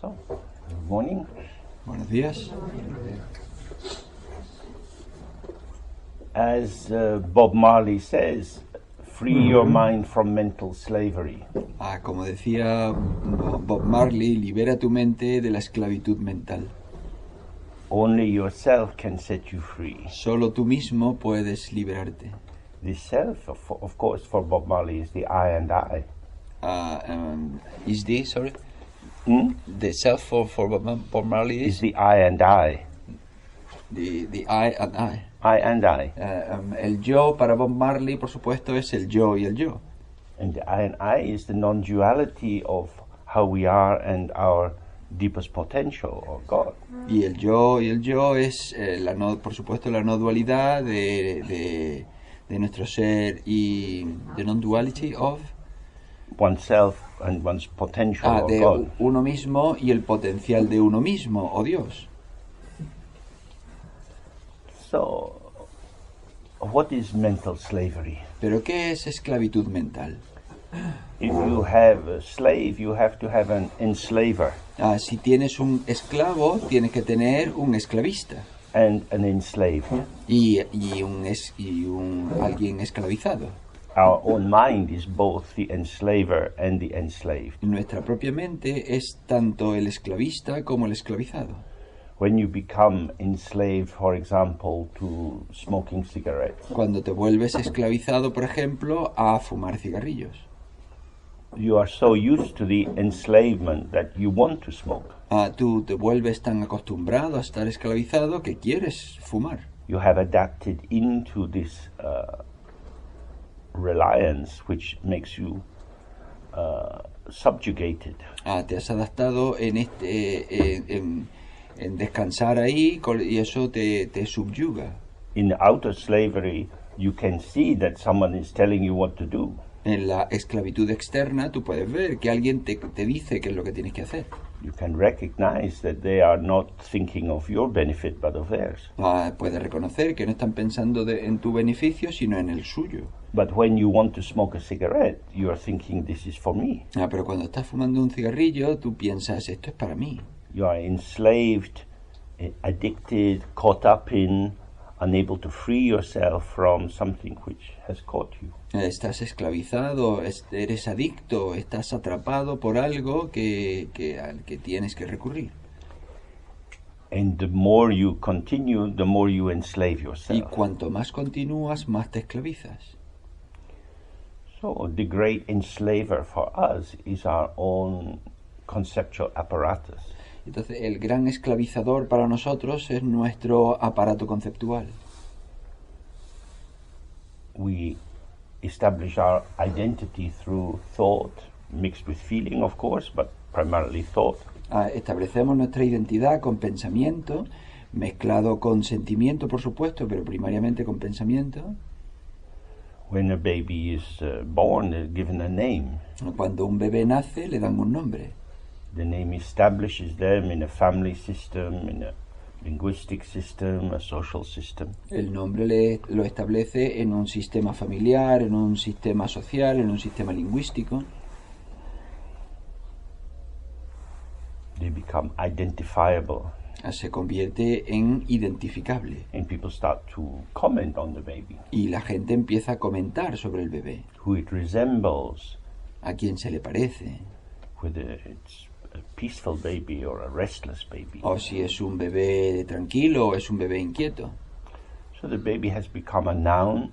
So, good morning. Buenos días. As Bob Marley says, free your mind from mental slavery. Como decía Bob Marley, libera tu mente de la esclavitud mental. Only yourself can set you free. Solo tú mismo puedes liberarte. The self, of course, for Bob Marley is the I and I. Is the, sorry? Hmm? The self for Bob Marley Is the I and I. the I and I. I and I. El yo para Bob Marley, por supuesto, es el yo y el yo. And the I and I is the non-duality of how we are and our deepest potential, or God. Y el yo es, por supuesto, la no dualidad de nuestro ser y the non-duality of Oneself and one's potential, or de God. uno mismo y el potencial de uno mismo, o Dios. So, what is mental slavery? ¿Pero qué es esclavitud mental? If you have a slave, you have to have an enslaver. Si tienes un esclavo, tienes que tener un esclavista And an enslaved. y alguien esclavizado. Our own mind is both the enslaver and the enslaved. Nuestra propia mente es tanto el esclavista como el esclavizado. When you become enslaved, for example, to smoking cigarettes, Cuando te vuelves esclavizado, por ejemplo, a fumar cigarrillos. you are so used to the enslavement that you want to smoke. Tú te vuelves tan acostumbrado a estar esclavizado que quieres fumar. You have adapted into this reliance, which makes you subjugated. Te has adaptado en descansar ahí y eso te subyuga. In outer slavery, you can see that someone is telling you what to do. En la esclavitud externa tú puedes ver que alguien te dice qué es lo que tienes que hacer. You can recognize that they are not thinking of your benefit but of theirs. Puedes reconocer que no están pensando en tu beneficio, sino en el suyo. But when you want to smoke a cigarette, you are thinking this is for me. Pero cuando estás fumando un cigarrillo, tú piensas, esto es para mí. You are enslaved, addicted, caught up in, unable to free yourself from something which has caught you. Estás esclavizado, eres adicto, estás atrapado por algo al que tienes que recurrir. And the more you continue, the more you enslave Y yourself. cuanto más continúas, más te esclavizas. So the great enslaver for us is our own conceptual apparatus. Entonces, el gran esclavizador para nosotros es nuestro aparato conceptual. We establish our identity through thought, mixed with feeling, of course, but primarily thought. Establecemos nuestra identidad con pensamiento, mezclado con sentimiento, por supuesto, pero primariamente con pensamiento. When a baby is born, they're given a name. Cuando un bebé nace, le dan un nombre. The name establishes them in a family system, in a linguistic system, a social system. El nombre lo establece en un sistema familiar, en un sistema social, en un sistema lingüístico. They become identifiable. Se convierte en identificable. And people start to comment on the baby, Y la gente empieza a comentar sobre el bebé. who it resembles, A quién se le parece. whether it's a peaceful baby or a restless baby. O si es un bebé tranquilo o es un bebé inquieto. So the baby has become a noun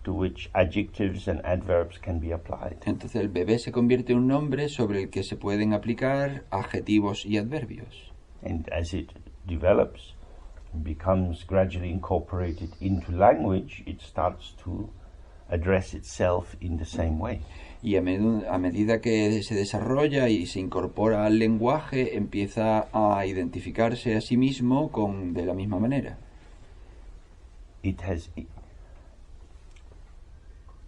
to which adjectives and adverbs can be applied. Entonces el bebé se convierte en un nombre sobre el que se pueden aplicar adjetivos y adverbios. And as it develops and becomes gradually incorporated into language, it starts to address itself in the same way. Y a medida que se desarrolla y se incorpora al lenguaje, empieza a identificarse a sí mismo de la misma manera. It has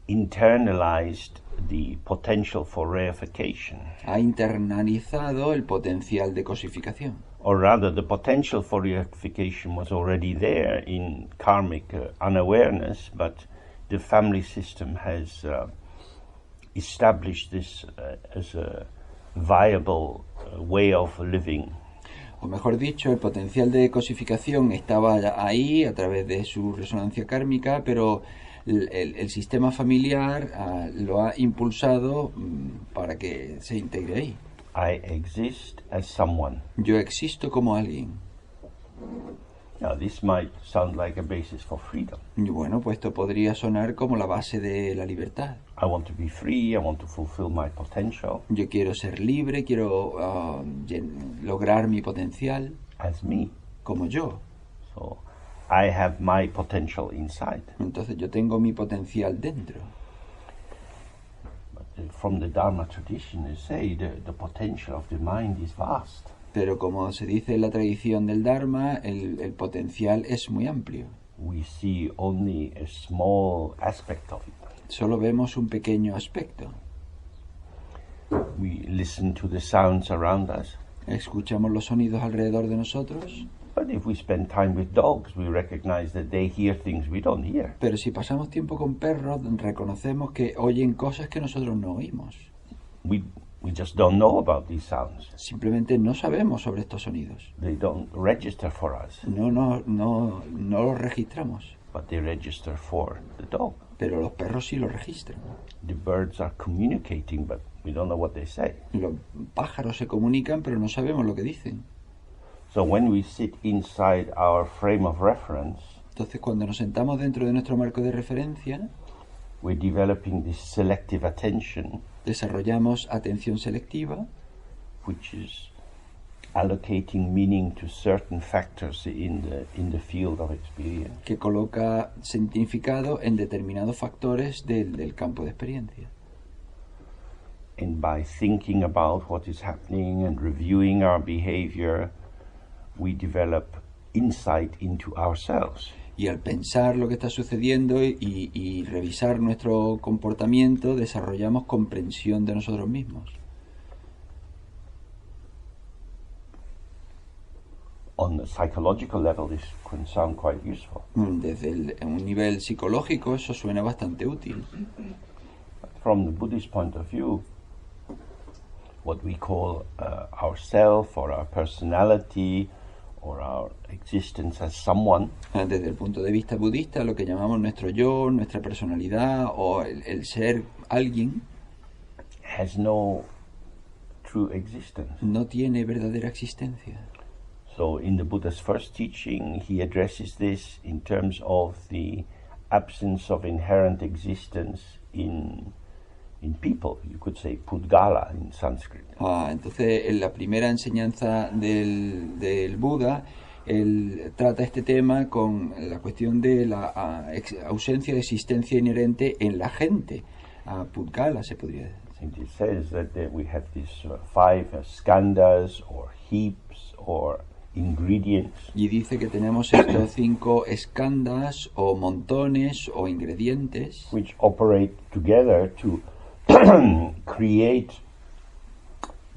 internalized the potential for reification. Ha internalizado el potencial de cosificación. Or rather, the potential for reification was already there in karmic unawareness, but the family system has established this as a viable way of living. O mejor dicho, el potencial de cosificación estaba ahí a través de su resonancia kármica, pero el sistema familiar lo ha impulsado para que se integre ahí. I exist as someone. Yo existo como alguien. Now, this might sound like a basis for freedom. Y bueno, pues esto podría sonar como la base de la libertad. I want to be free, I want to fulfill my potential Yo quiero ser libre, quiero lograr mi potencial as me. como yo. So, I have my potential inside. Entonces yo tengo mi potencial dentro. But from the Dharma tradition, they say the potential of the mind is vast. Pero como se dice en la tradición del Dharma, el potencial es muy amplio. We see only a small aspect of it. Solo vemos un pequeño aspecto. We listen to the sounds around us. Escuchamos los sonidos alrededor de nosotros, But if we spend time with dogs, we recognize that they hear things we don't hear. pero si pasamos tiempo con perros, reconocemos que oyen cosas que nosotros no oímos. We just don't know about these sounds. Simplemente no sabemos sobre estos sonidos. They don't register for us, No los registramos, but they register for the dog. pero los perros sí los registran. The birds are communicating, but we don't know what they say. Los pájaros se comunican, pero no sabemos lo que dicen. So when we sit inside our frame of reference, Entonces, cuando nos sentamos dentro de nuestro marco de referencia, we're developing this selective attention, desarrollamos atención selectiva, which is allocating meaning to certain factors in the field of experience. que coloca significado en determinados factores del campo de experiencia. And by thinking about what is happening and reviewing our behavior, we develop insight into ourselves. Y al pensar lo que está sucediendo y revisar nuestro comportamiento, desarrollamos comprensión de nosotros mismos. On the psychological level, this can sound quite useful. Desde un nivel psicológico eso suena bastante útil. From the Buddhist point of view, what we call our self or our personality or our existence as someone Desde el punto de vista budista, lo que llamamos nuestro yo, nuestra personalidad o el ser alguien, has no true existence. no tiene verdadera existencia. So in the Buddha's first teaching, he addresses this in terms of the absence of inherent existence in people. You could say Pudgala in Sanskrit. Entonces, en la primera enseñanza del Buda, él trata este tema con la cuestión de la ausencia de existencia inherente en la gente. Pudgala se podría decir. And it says that we have these 5 skandhas or heaps or ingredients Y dice que tenemos estos 5 skandhas o montones o ingredientes which operate together to create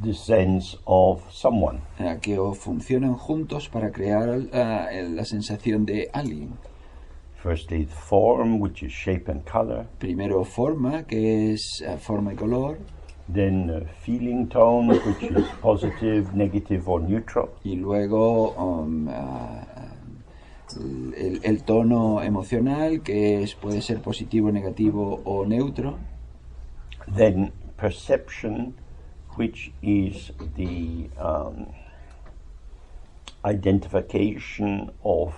the sense of someone. que funcionan juntos para crear la sensación de alguien. Firstly, form, which is shape and color. Primero forma, que es forma y color. Then feeling tone, which is positive, negative, or neutral. Y luego el tono emocional, que puede ser positivo, negativo o neutro. Then perception, which is the identification of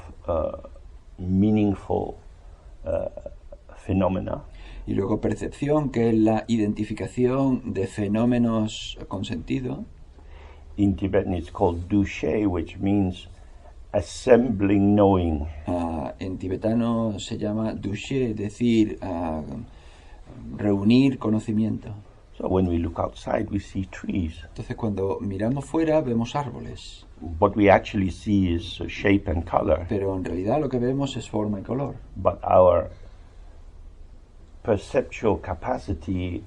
meaningful phenomena. Y luego percepción, que es la identificación de fenómenos con sentido. In Tibetan it's called dushe, which means assembling knowing. En tibetano se llama dushe, es decir, reunir conocimiento. So when we look outside, we see trees. Entonces cuando miramos fuera vemos árboles, What we actually see is shape and color, pero en realidad lo que vemos es forma y color. but our perceptual capacity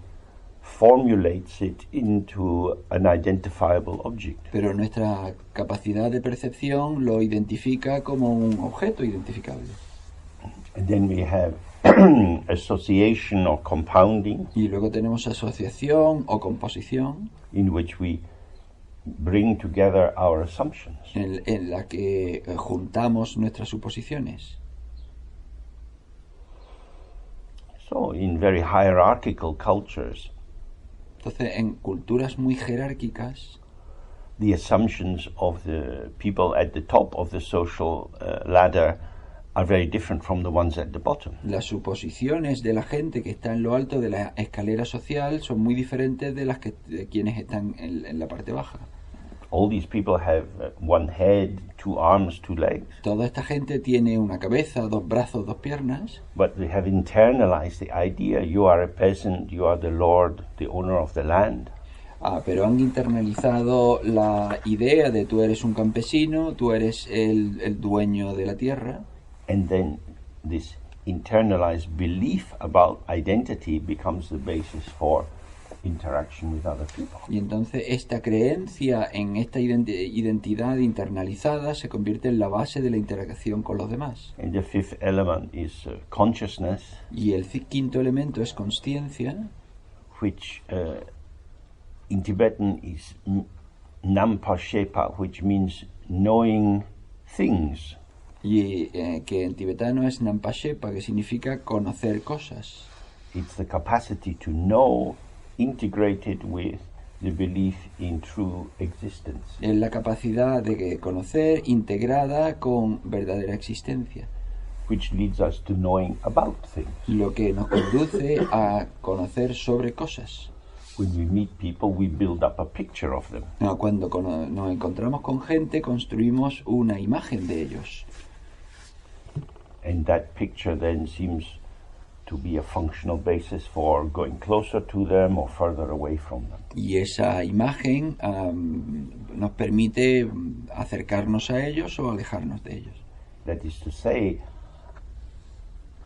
formulates it into an identifiable object. Pero nuestra capacidad de percepción lo identifica como un objeto identificable. And then we have association or compounding, Y luego tenemos asociación o composición, in which we bring together our assumptions. en la que juntamos nuestras suposiciones. So, in very hierarchical cultures, Entonces, en culturas muy jerárquicas, the assumptions of the people at the top of the social ladder are very different from the ones at the bottom. las suposiciones de la gente que está en lo alto de la escalera social son muy diferentes de las de quienes están en la parte baja. All these people have one head, 2 arms, 2 legs, Toda esta gente tiene una cabeza, 2 brazos, 2 piernas, but they have internalized the idea you are a peasant, you are the lord, the owner of the land. pero han internalizado la idea de tú eres un campesino, tú eres el dueño de la tierra. And then this internalized belief about identity becomes the basis for interaction with other people. Y entonces esta creencia en esta identidad internalizada se convierte en la base de la interacción con los demás. And the fifth element is consciousness, Y el quinto elemento es consciencia, which in Tibetan is Nampa Shepa, which means knowing things. y que en tibetano es Nampa Shepa, que significa conocer cosas. It's the capacity to know integrated with the belief in true existence. Es la capacidad de conocer integrada con verdadera existencia, Which leads us to knowing about things. lo que nos conduce a conocer sobre cosas. When we meet people, we build up a picture of them. Cuando nos encontramos con gente, construimos una imagen de ellos. And that picture then seems to be a functional basis for going closer to them or further away from them. Y esa imagen nos permite acercarnos a ellos o alejarnos de ellos. That is to say,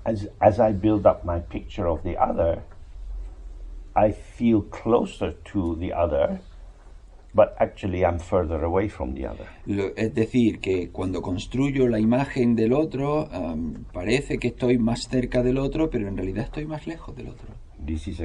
as I build up my picture of the other, I feel closer to the other, but actually I'm further away from the other. Es decir, que cuando construyo la imagen del otro, parece que estoy más cerca del otro, pero en realidad estoy más lejos del otro. This is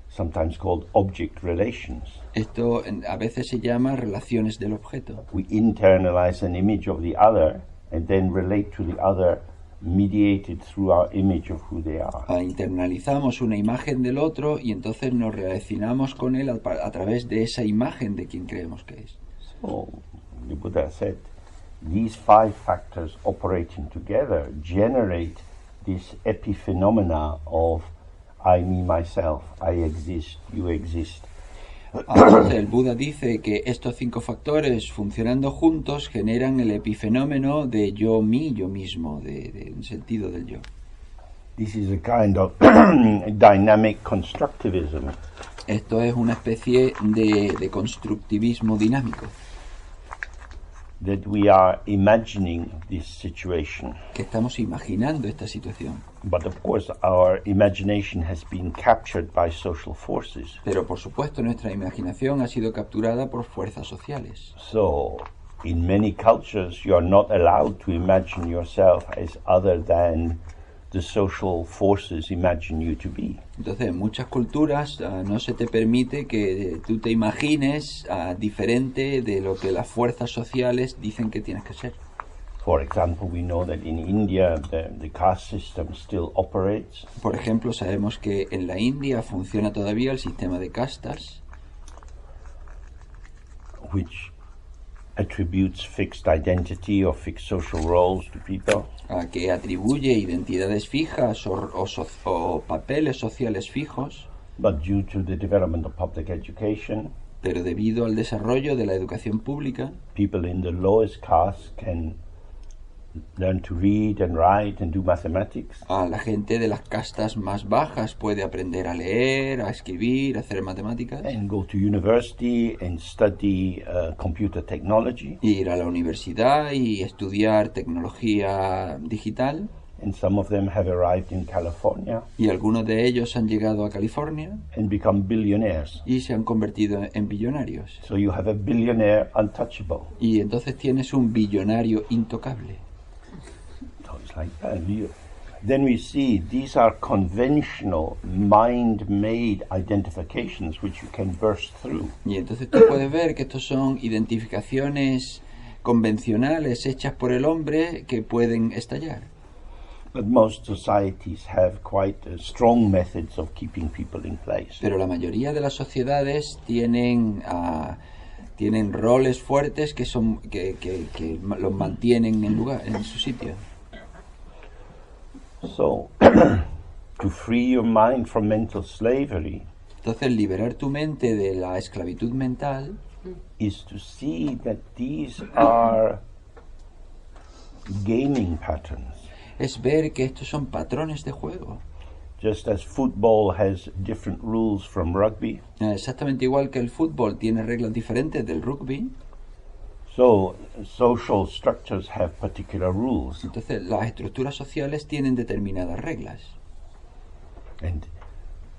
sometimes called object relations. Esto a veces se llama relaciones del objeto. We internalize an image of the other and then relate to the other mediated through our image of who they are. Internalizamos una imagen del otro y entonces nos relacionamos con él a través de esa imagen de quien creemos que es. So, the Buddha said, these 5 factors operating together generate this epiphenomena of I, me, myself, I exist, you exist. Entonces el Buda dice que estos 5 factores funcionando juntos generan el epifenómeno de yo, mí, yo mismo, del sentido del yo. This is a kind of dynamic constructivism. Esto es una especie de constructivismo dinámico. That we are imagining this situation. Que estamos imaginando esta situación. But of course our imagination has been captured by social forces. Pero por supuesto nuestra imaginación ha sido capturada por fuerzas sociales. So in many cultures you are not allowed to imagine yourself as other than the social forces imagine you to be. Entonces, en muchas culturas no se te permite que tú te imagines diferente de lo que las fuerzas sociales dicen que tienes que ser. For example, we know that in India the caste system still operates. Por ejemplo, sabemos que en la India funciona todavía el sistema de castas, which attributes fixed identity or fixed social roles to people. Que atribuye identidades fijas o papeles sociales fijos. But due to the development of public education, pero debido al desarrollo de la educación pública, people in the lowest caste can learn to read and write and do mathematics. La gente de las castas más bajas puede aprender a leer, a escribir, a hacer matemáticas. And go to university and study computer technology. Ir a la universidad y estudiar tecnología digital. And some of them have arrived in California. Y algunos de ellos han llegado a California. And become billionaires. Y se han convertido en billonarios. So you have a billionaire untouchable. Y entonces tienes un billonario intocable. So it's like then we see these are conventional, mind-made identifications which you can burst through. Y entonces tú puedes ver que estos son identificaciones convencionales hechas por el hombre que pueden estallar. But most societies have quite strong methods of keeping people in place. Pero la mayoría de las sociedades tienen roles fuertes que los mantienen en su sitio. So, to free your mind from mental slavery Entonces, liberar tu mente de la esclavitud mental is to see that these are gaming patterns. es ver que estos son patrones de juego. Just as football has different rules from rugby, Exactamente igual que el fútbol tiene reglas diferentes del rugby, so social structures have particular rules. entonces las estructuras sociales tienen determinadas reglas. And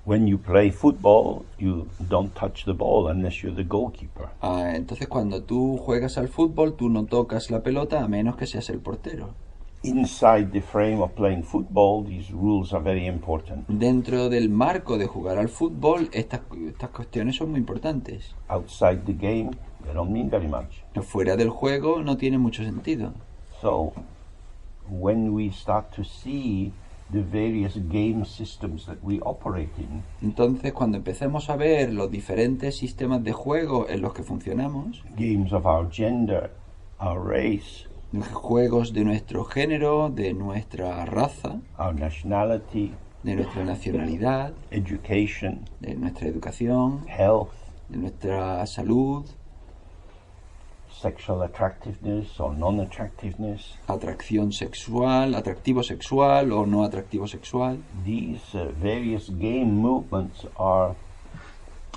when you play football, you don't touch the ball unless you're the goalkeeper. Entonces cuando tú juegas al fútbol, tú no tocas la pelota a menos que seas el portero. Inside the frame of playing football, these rules are very important. Dentro del marco de jugar al fútbol, estas cuestiones son muy importantes. Outside the game, they don't mean very much. Fuera del juego no tiene mucho sentido. So, when we start to see the various game systems that we operate in, Entonces, cuando empecemos a ver los diferentes sistemas de juego en los que funcionamos, games of our gender, our race, juegos de nuestro género, de nuestra raza, our nationality, de nuestra nacionalidad, education, de nuestra educación, health, de nuestra salud, sexual attractiveness or non-attractiveness, atracción sexual, atractivo sexual o no atractivo sexual. these various game movements are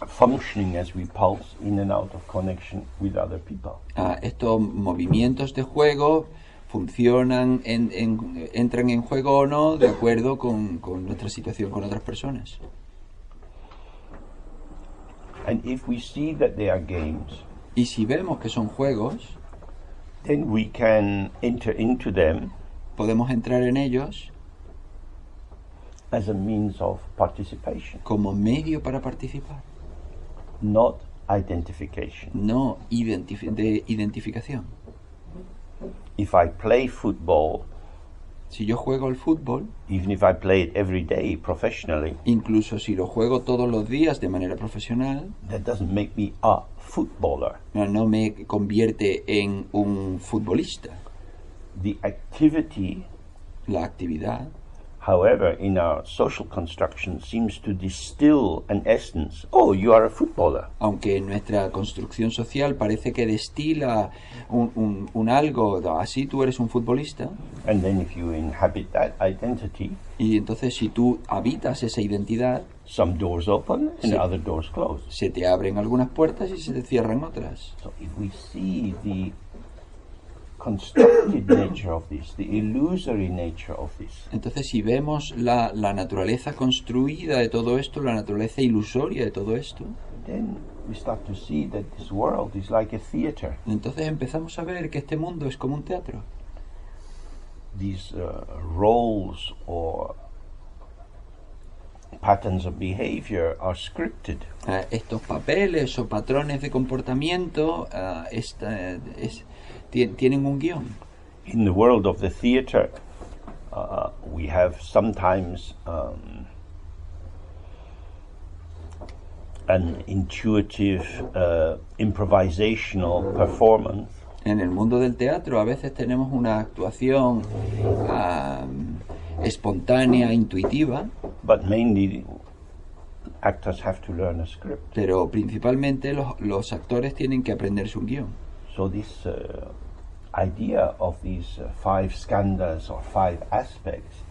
functioning as we pulse in and out of connection with other people. Estos movimientos de juego funcionan, entran en juego o no de acuerdo con nuestra situación con otras personas. And if we see that they are games, Y si vemos que son juegos, then we can enter into them podemos entrar en ellos as a means of participation, como medio para participar, not identification. no de identificación. If I play football, Si yo juego al fútbol, even if I play it every day professionally, incluso si lo juego todos los días de manera profesional, that doesn't make me a footballer. no me convierte en un futbolista. The activity, La actividad, however, in our social construction seems to distill an essence. Oh, you are a footballer. aunque en nuestra construcción social parece que destila un algo, así tú eres un futbolista, And then if you inhabit that identity, y entonces si tú habitas esa identidad, some doors open and Sí. other doors close. se te abren algunas puertas y se te cierran otras. So if we see the constructed nature of this, the illusory nature of this, Entonces si vemos la naturaleza construida de todo esto, la naturaleza ilusoria de todo esto, then we start to see that this world is like a theater. entonces empezamos a ver que este mundo es como un teatro. These roles or patterns of behavior are scripted. Estos papeles o patrones de comportamiento tienen un guión. In the world of the theater, we have sometimes an intuitive, improvisational performance, En el mundo del teatro a veces tenemos una actuación espontánea, intuitiva, but mainly actors have to learn a script. pero principalmente los actores tienen que aprenderse un guión. So this idea of these 5 skandhas or 5 aspects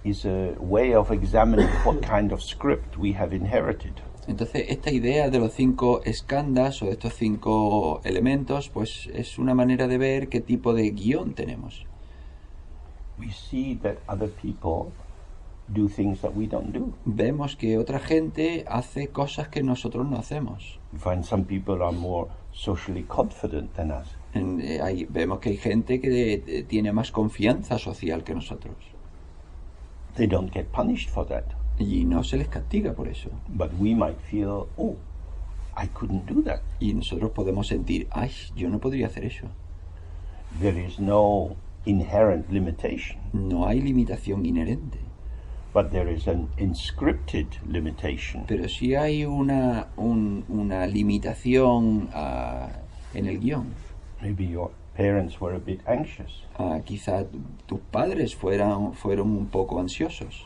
is a way of examining what kind of script we have inherited. Entonces, esta idea de los 5 skandhas o de estos 5 elementos, pues es una manera de ver qué tipo de guión tenemos. We see that other people do things that we don't do. Vemos que otra gente hace cosas que nosotros no hacemos. We find some people are more socially confident than us. Vemos que hay gente que tiene más confianza social que nosotros. they don't get punished for that. y no se les castiga por eso. But we might feel, oh, I couldn't do that. Y nosotros podemos sentir, ay, yo no podría hacer eso. There is no inherent limitation, No hay limitación inherente, but there is an inscripted limitation. pero sí hay una limitación en el guión. Maybe your parents were a bit anxious, Quizá tus padres fueron un poco ansiosos.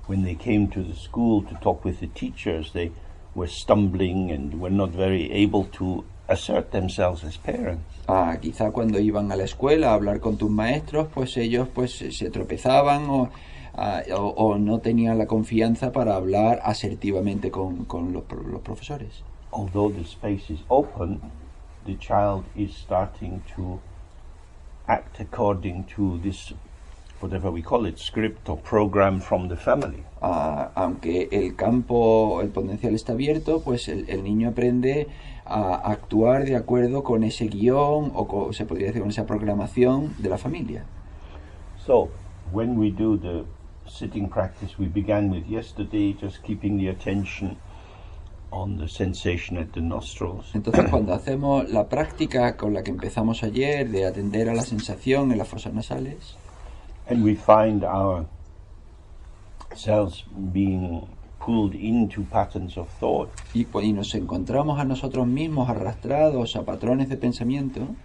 when they came to the school to talk with the teachers, they were stumbling and were not very able to assert themselves as parents. Quizá cuando iban a la escuela a hablar con tus maestros, pues ellos pues se tropezaban o no tenían la confianza para hablar asertivamente con los profesores. Although the space is open, the child is starting to act according to this, whatever we call it, script or program from the family. Aunque el potencial está abierto, pues el niño aprende a actuar de acuerdo con ese guión o se podría decir con esa programación de la familia. So, when we do the sitting practice we began with yesterday, just keeping the attention on the sensation at the nostrils. Entonces, cuando hacemos la práctica con la que empezamos ayer de atender a la sensación en las fosas nasales, And we find ourselves being pulled into patterns of thought, y nos encontramos a nosotros mismos arrastrados a patrones de pensamiento,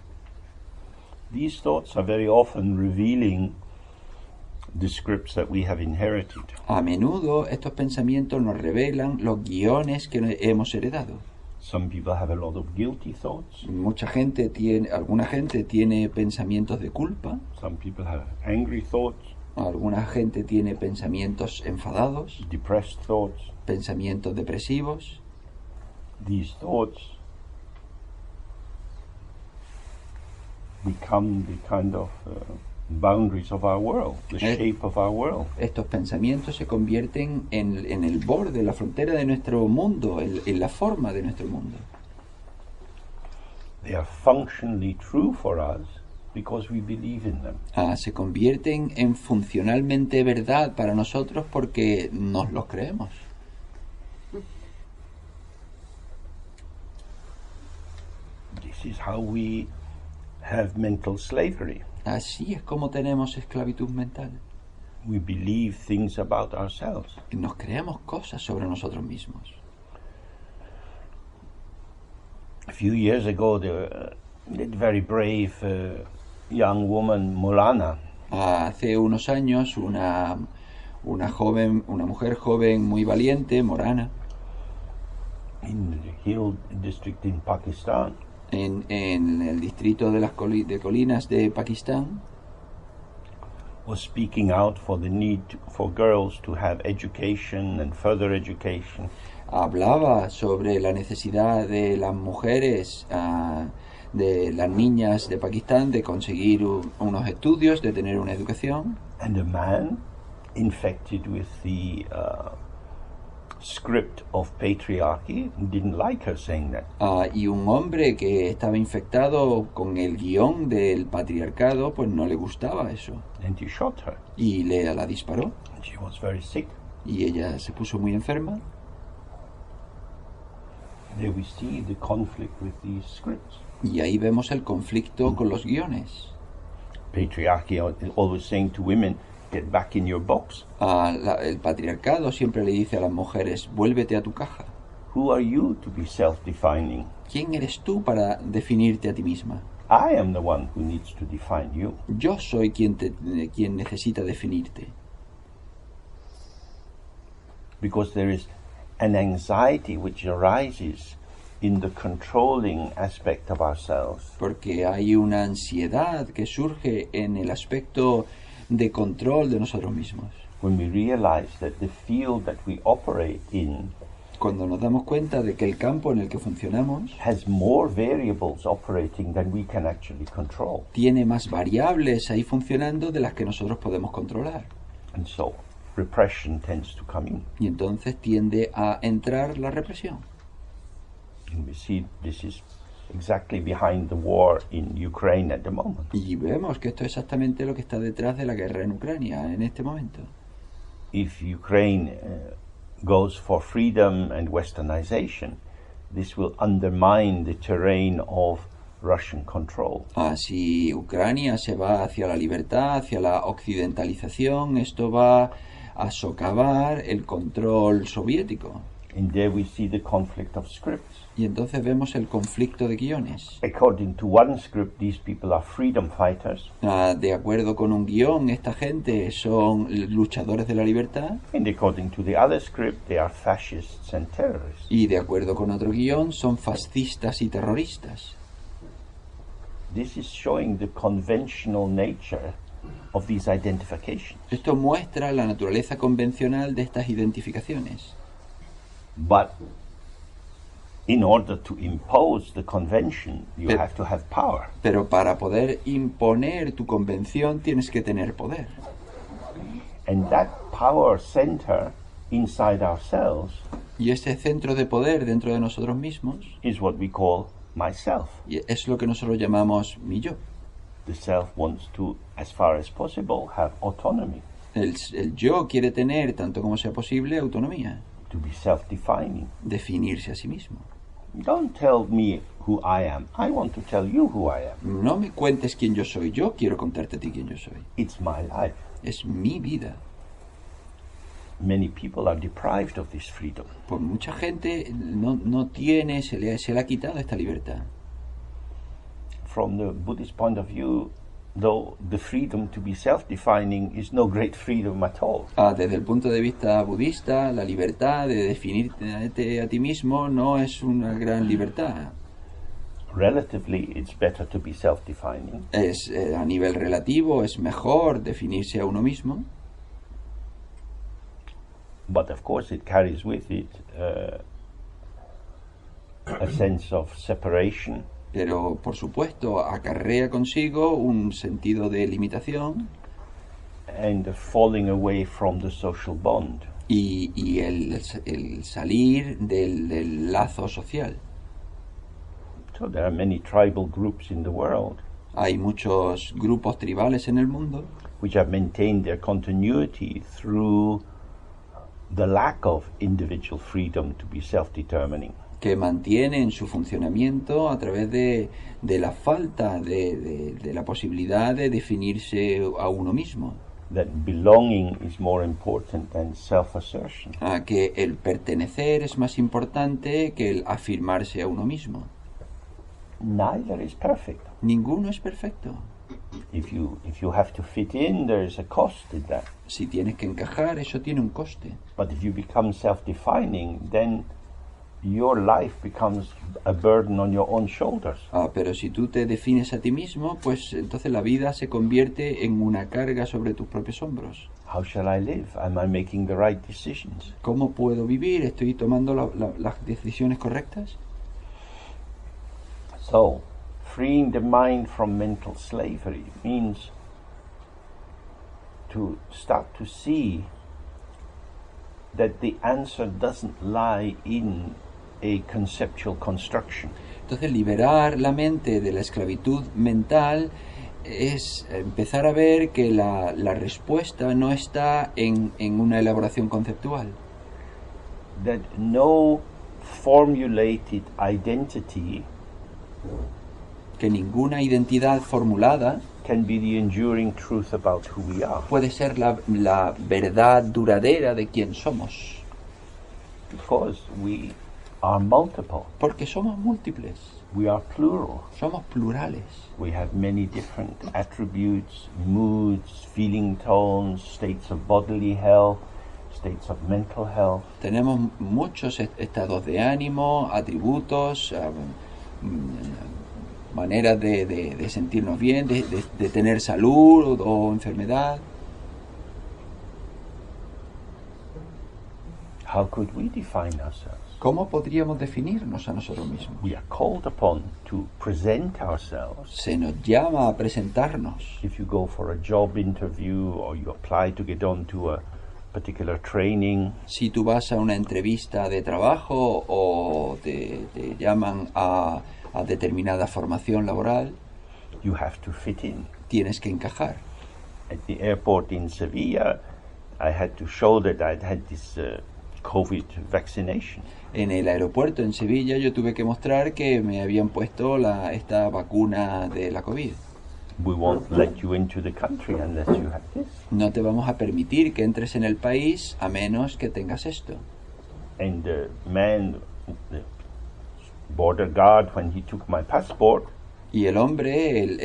these thoughts are very often revealing the scripts that we have inherited. a menudo estos pensamientos nos revelan los guiones que hemos heredado. Some people have a lot of guilty thoughts. Alguna gente tiene pensamientos de culpa, Some people have angry thoughts, alguna gente tiene pensamientos enfadados, depressed thoughts. pensamientos depresivos. These thoughts become the kind of boundaries of our world, the shape of our world. Estos pensamientos se convierten en el borde, la frontera de nuestro mundo, en la forma de nuestro mundo. They are functionally true for us because we believe in them. Se convierten en funcionalmente verdad para nosotros porque nos los creemos. This is how we have mental slavery. Así es como tenemos esclavitud mental. We believe things about ourselves. Nos creemos cosas sobre nosotros mismos. A few years ago, the very brave young woman, Molana, Hace unos años, una mujer joven muy valiente, Morana, in the Hill district in Pakistan, en el distrito de las colinas de Pakistán, was speaking out for the need for girls to have education and further education. hablaba sobre la necesidad de las mujeres, de las niñas de Pakistán, de conseguir unos estudios, de tener una educación. And a man infected with the script of patriarchy didn't like her saying that. Y un hombre que estaba infectado con el guión del patriarcado, pues no le gustaba eso. And he shot her. Y la disparó. And she was very sick. Y ella se puso muy enferma. There we see the conflict with these scripts. Y ahí vemos el conflicto con los guiones. Patriarchy always saying to women, get back in your box. El patriarcado siempre le dice a las mujeres, vuélvete a tu caja. Who are you to be self-defining? ¿Quién eres tú para definirte a ti misma? I am the one who needs to define you. Yo soy quien necesita definirte. Because there is an anxiety which arises in the controlling aspect of ourselves. Porque hay una ansiedad que surge en el aspecto de control de nosotros mismos. When we realize that the field that we operate in Cuando nos damos cuenta de que el campo en el que funcionamos has more variables operating than we can actually control. tiene más variables ahí funcionando de las que nosotros podemos controlar. And so repression tends to come in. Y entonces tiende a entrar la represión. And we see this is exactly behind the war in Ukraine at the moment. Y vemos que esto es exactamente lo que está detrás de la guerra en Ucrania en este momento. if Ukraine goes for freedom and westernization, this will undermine the terrain of Russian control. Si Ucrania se va hacia la libertad, hacia la occidentalización, esto va a socavar el control soviético. And there we see the conflict of scripts. Y entonces vemos el conflicto de guiones. According to one script, these people are freedom fighters. De acuerdo con un guión, esta gente son luchadores de la libertad. And according to the other script, they are fascists and terrorists. Y de acuerdo con otro guión, son fascistas y terroristas. This is showing the conventional nature of these identifications. Esto muestra la naturaleza convencional de estas identificaciones. But in order to impose the convention, you have to have power. Pero para poder imponer tu convención tienes que tener poder. And that power center inside ourselves Y ese centro de poder dentro de nosotros mismos is what we call myself. y es lo que nosotros llamamos mi yo. The self wants to, as far as possible, have autonomy, El yo quiere tener, tanto como sea posible, autonomía, to be self-defining. definirse a sí mismo. Don't tell me who I am. I want to tell you who I am. No me cuentes quién yo soy, yo quiero contarte a ti quién yo soy. It's my life. Es mi vida. Many people are deprived of this freedom. Pues mucha gente no tiene, se le ha quitado esta libertad. From the Buddhist point of view, though, the freedom to be self-defining is no great freedom at all. Desde el punto de vista budista, la libertad de definirte a ti mismo no es una gran libertad. Relatively, it's better to be self-defining. A nivel relativo, es mejor definirse a uno mismo. But of course, it carries with it a sense of separation. Pero, por supuesto, acarrea consigo un sentido de limitación And the falling away from the social bond. y el salir del lazo social. So there are many tribal groups in the world Hay muchos grupos tribales en el mundo which have maintained their continuity through the lack of individual freedom to be self-determining. que mantienen su funcionamiento a través de la falta de la posibilidad de definirse a uno mismo. That belonging is more important than self-assertion. Que el pertenecer es más importante que el afirmarse a uno mismo. Neither is perfect. Ninguno es perfecto. If you have to fit in, there is a cost in that. Si tienes que encajar, eso tiene un coste. But if you become self-defining, then your life becomes a burden on your own shoulders. Pero si tú te defines a ti mismo, pues entonces la vida se convierte en una carga sobre tus propios hombros. How shall I live? Am I making the right decisions? ¿Cómo puedo vivir? ¿Estoy tomando las decisiones correctas? So, freeing the mind from mental slavery means to start to see that the answer doesn't lie in a conceptual construction. Entonces, liberar la mente de la esclavitud mental es empezar a ver que la respuesta no está en una elaboración conceptual. That no formulated identity Que ninguna identidad formulada can be the enduring truth about who we are. puede ser la verdad duradera de quién somos. Because we are multiple. Porque somos múltiples, We are plural. somos plurales. We have many different attributes, moods, feeling tones, states of bodily health, states of mental health. Tenemos muchos estados de ánimo, atributos, maneras de sentirnos bien, de tener salud o enfermedad. How could we define ourselves? ¿Cómo podríamos definirnos a nosotros mismos? We are called upon to present ourselves. Se nos llama a presentarnos. If you go for a job interview or you apply to get onto a particular training, Si tú vas a una entrevista de trabajo o te llaman a determinada formación laboral, you have to fit in. tienes que encajar. At the airport in Sevilla, I had to show that I'd had this COVID vaccination. En el aeropuerto en Sevilla yo tuve que mostrar que me habían puesto esta vacuna de la COVID. We won't let you into the country unless you have this. No te vamos a permitir que entres en el país a menos que tengas esto. And the man, the border guard, when he took my passport, Y el hombre, el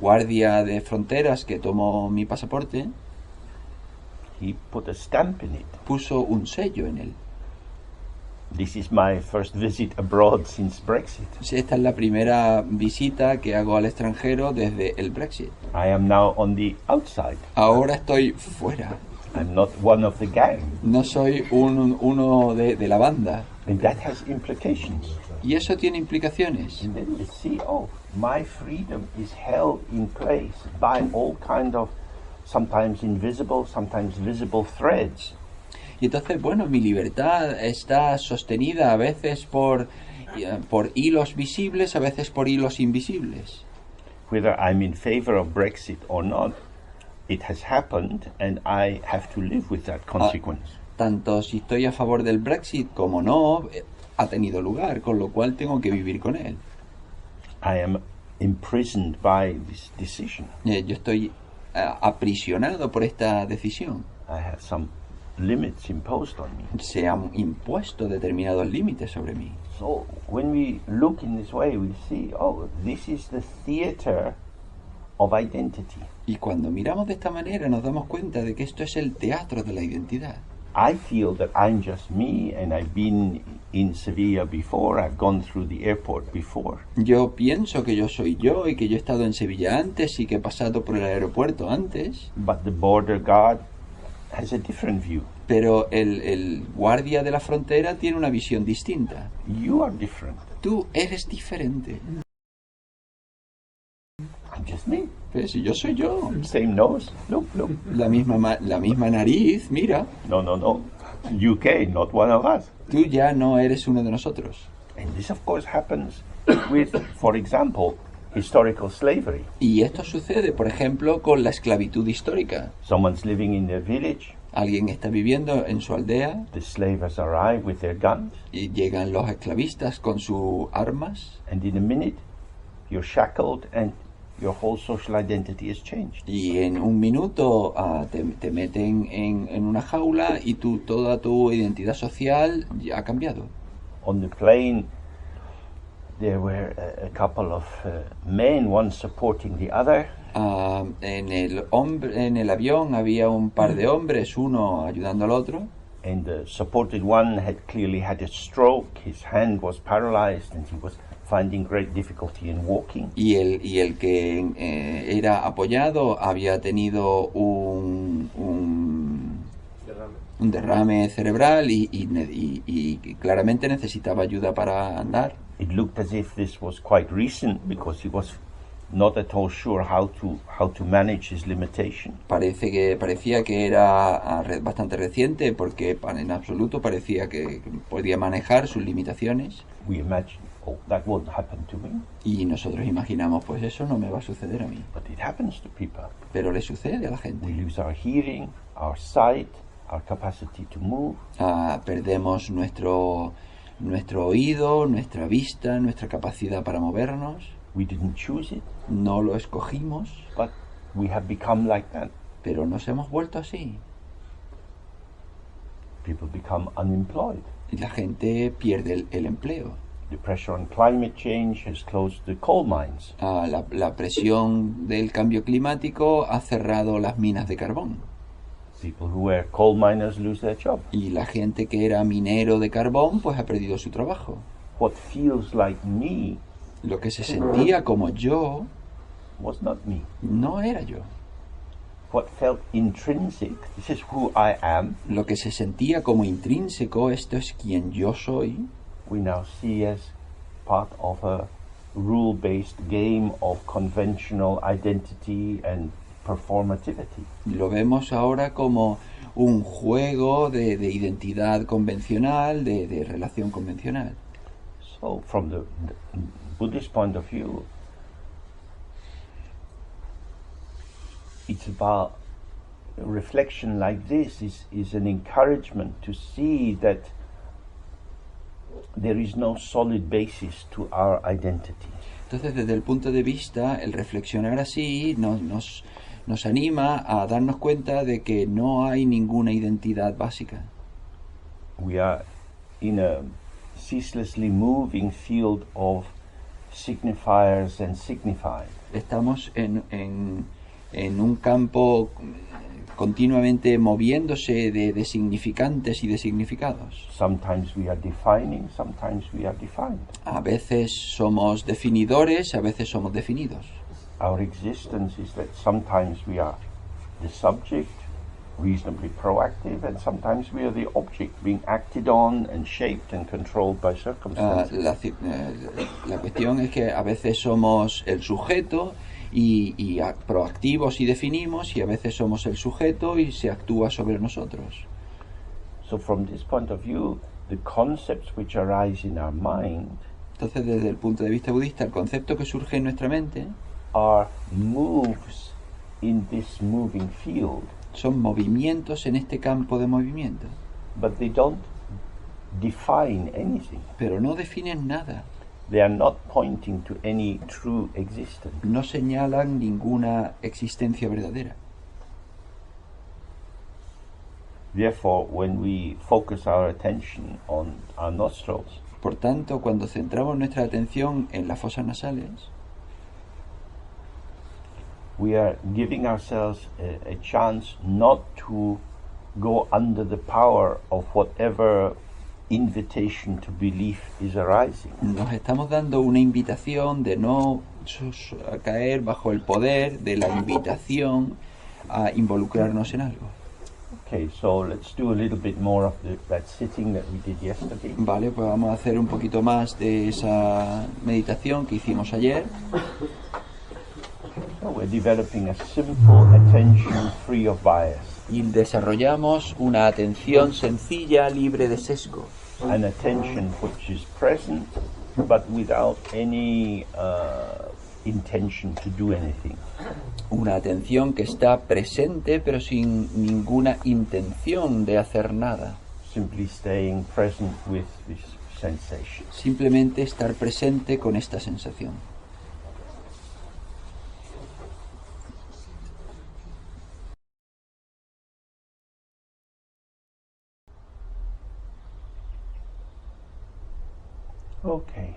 guardia de fronteras que tomó mi pasaporte, he put a stamp in it. puso un sello en él. This is my first visit abroad since Brexit. Esta es la primera visita que hago al extranjero desde el Brexit. I am now on the outside. Ahora estoy fuera. I'm not one of the gang. No soy uno de la banda. And that has implications. Y eso tiene implicaciones. And then you see, oh, my freedom is held in place by all kind of sometimes invisible, sometimes visible threads. Y entonces, bueno, mi libertad está sostenida a veces por hilos visibles, a veces por hilos invisibles. Whether I'm in favor of Brexit or not, it has happened and I have to live with that consequence. Tanto si estoy a favor del Brexit como no, ha tenido lugar, con lo cual tengo que vivir con él. I am imprisoned by this decision. Yo estoy aprisionado por esta decisión. I have some limits imposed on me. Se han impuesto determinados límites sobre mí. So when we look in this way, we see, oh, this is the theater of identity. Y cuando miramos de esta manera nos damos cuenta de que esto es el teatro de la identidad. I feel that I'm just me, and I've been in Sevilla before, I've gone through the airport before. Yo pienso que yo soy yo y que yo he estado en Sevilla antes y que he pasado por el aeropuerto antes. But the border guard has a different view. Pero el guardia de la frontera tiene una visión distinta. You are different. Tú eres diferente. I'm just me. Pero si yo soy yo. Same nose. Look. La misma nariz, mira. No. UK, not one of us. Tú ya no eres uno de nosotros. And this, of course, happens with, for example, historical slavery. Y esto sucede, por ejemplo, con la esclavitud histórica. Someone's living in their village. Alguien está viviendo en su aldea The slavers arrive with their guns. y llegan los esclavistas con sus armas And in a minute, you're shackled and your whole social identity is changed. y en un minuto te meten en una jaula y toda tu identidad social ya ha cambiado. On the plane, there were a couple of men, one supporting the other. En el avión había un par de hombres, uno ayudando al otro. And the supported one had clearly had a stroke. His hand was paralyzed and he was finding great difficulty in walking. Y el que era apoyado había tenido un derrame cerebral y claramente necesitaba ayuda para andar. It looked as if this was quite recent because he was not at all sure how to manage his limitation. Parecía que era bastante reciente porque en absoluto parecía que podía manejar sus limitaciones. We imagine, oh, that won't happen to me. Y nosotros imaginamos, pues eso no me va a suceder a mí. But it happens to people. Pero le sucede a la We gente. lose our hearing, our sight, our capacity to move. Perdemos nuestro oído, nuestra vista, nuestra capacidad para movernos. We didn't choose it, No lo escogimos, but we have become like that. pero nos hemos vuelto así. People become unemployed. Y la gente pierde el empleo. The pressure on climate change has closed the coal mines. La presión del cambio climático ha cerrado las minas de carbón. People who were coal miners lose their job. Y la gente que era minero de carbón pues ha perdido su trabajo. What feels like me Lo que se sentía como yo was not me. no era yo. What felt intrinsic, this is who I am, Lo que se sentía como intrínseco, esto es quien yo soy, we now see as part of a rule-based game of conventional identity and performativity. lo vemos ahora como un juego de identidad convencional, de relación convencional. So from the Buddhist point of view, it's about reflection like this is an encouragement to see that there is no solid basis to our identity. Entonces, desde el punto de vista, el reflexionar así nos anima a darnos cuenta de que no hay ninguna identidad básica. We are in a ceaselessly moving field of signifiers and signified. Estamos en un campo continuamente moviéndose de significantes y de significados. Sometimes we are defining, sometimes we are defined. A veces somos definidores, a veces somos definidos. Our existence is that sometimes we are the subject, reasonably proactive, and sometimes we are the object being acted on and shaped and controlled by circumstances. La cuestión es que a veces somos el sujeto y proactivos y definimos, y a veces somos el sujeto y se actúa sobre nosotros. So from this point of view, the concepts which arise in our mind Entonces, desde el punto de vista budista, el concepto que surge en nuestra mente are moves in this moving field, son movimientos en este campo de movimiento, but they don't define anything. pero no definen nada, They are not pointing to any true existence. no señalan ninguna existencia verdadera. Therefore, when we focus our attention on our nostrils, Por tanto, cuando centramos nuestra atención en las fosas nasales, we are giving ourselves a chance not to go under the power of whatever invitation to belief is arising. nos estamos dando una invitación de no caer bajo el poder de la invitación a involucrarnos en algo. Okay, so let's do a little bit more of that sitting that we did yesterday. Vale, pues vamos a hacer un poquito más de esa meditación que hicimos ayer. So we're developing a simple attention free of bias, Y desarrollamos una atención sencilla, libre de sesgo. an attention which is present but without any intention to do anything. Una atención que está presente pero sin ninguna intención de hacer nada. Simply staying present with this sensation. Simplemente estar presente con esta sensación. Okay.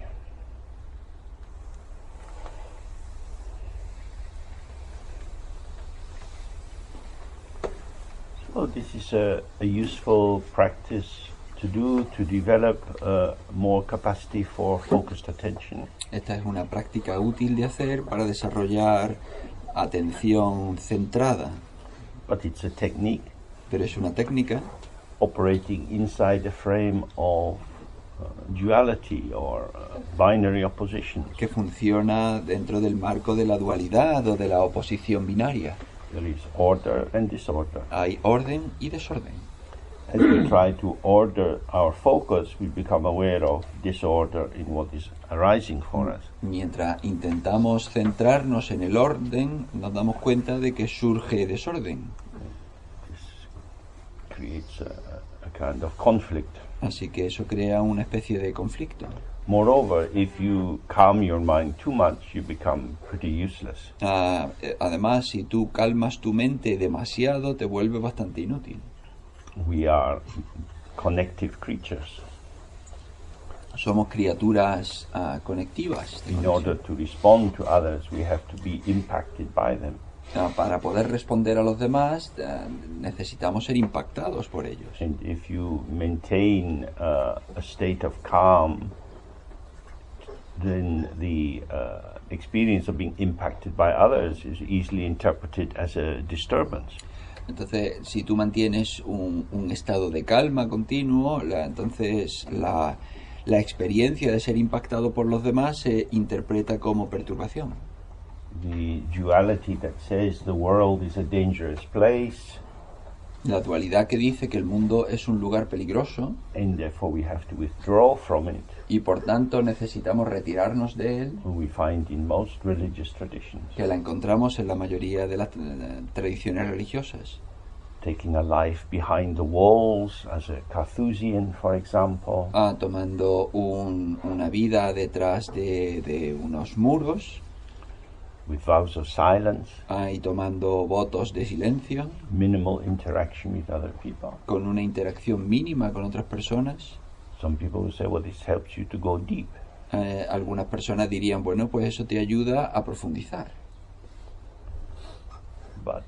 So this is a useful practice to do to develop more capacity for focused attention. Esta es una práctica útil de hacer para desarrollar atención centrada, But it's a technique pero es una técnica operating inside the frame of duality or binary oppositions. que funciona dentro del marco de la dualidad o de la oposición binaria. There is order and disorder. Hay orden y desorden. As we try to order our focus, we become aware of disorder in what is arising for us. Mientras intentamos centrarnos en el orden, nos damos cuenta de que surge desorden. This creates a kind of conflict. Así que eso crea una especie de conflicto. Moreover, if you calm your mind too much, you become pretty useless. Además, si tú calmas tu mente demasiado, te vuelve bastante inútil. We are connective creatures. Somos criaturas conectivas. In order to respond to others, we have to be impacted by them. Para poder responder a los demás, necesitamos ser impactados por ellos. And if you maintain a state of calm, then the experience of being impacted by others is easily interpreted as a disturbance. Entonces, si tú mantienes un estado de calma continuo, entonces la experiencia de ser impactado por los demás se interpreta como perturbación. The duality that says the world is a dangerous place, La dualidad que dice que el mundo es un lugar peligroso and therefore we have to withdraw from it, y por tanto necesitamos retirarnos de él, we find in most religious traditions. que la encontramos en la mayoría de las tradiciones religiosas. taking a life behind the walls as a Carthusian, for example, tomando una vida detrás de unos muros, with vows of silence, y tomando votos de silencio, minimal interaction with other people. con una interacción mínima con otras personas. Some people will say, well, this helps you to go deep. Algunas personas dirían, bueno, pues eso te ayuda a profundizar. But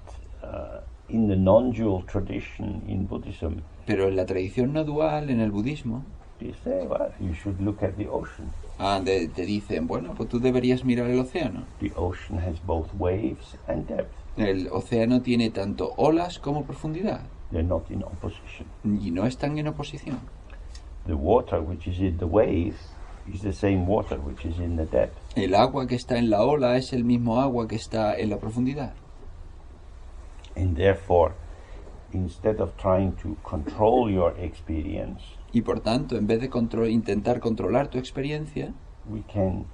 in the non-dual tradition in Buddhism, Pero en la tradición no dual, en el budismo, they say, well, you should look at the ocean. te dicen, bueno, pues tú deberías mirar el océano. The ocean has both waves and depth. El océano tiene tanto olas como profundidad, They're not in opposition. y no están en oposición. The water which is in the wave is the same water which is in the depth. El agua que está en la ola es el mismo agua que está en la profundidad. And therefore, instead of trying to control your experience, Y por tanto, en vez de intentar controlar tu experiencia, we can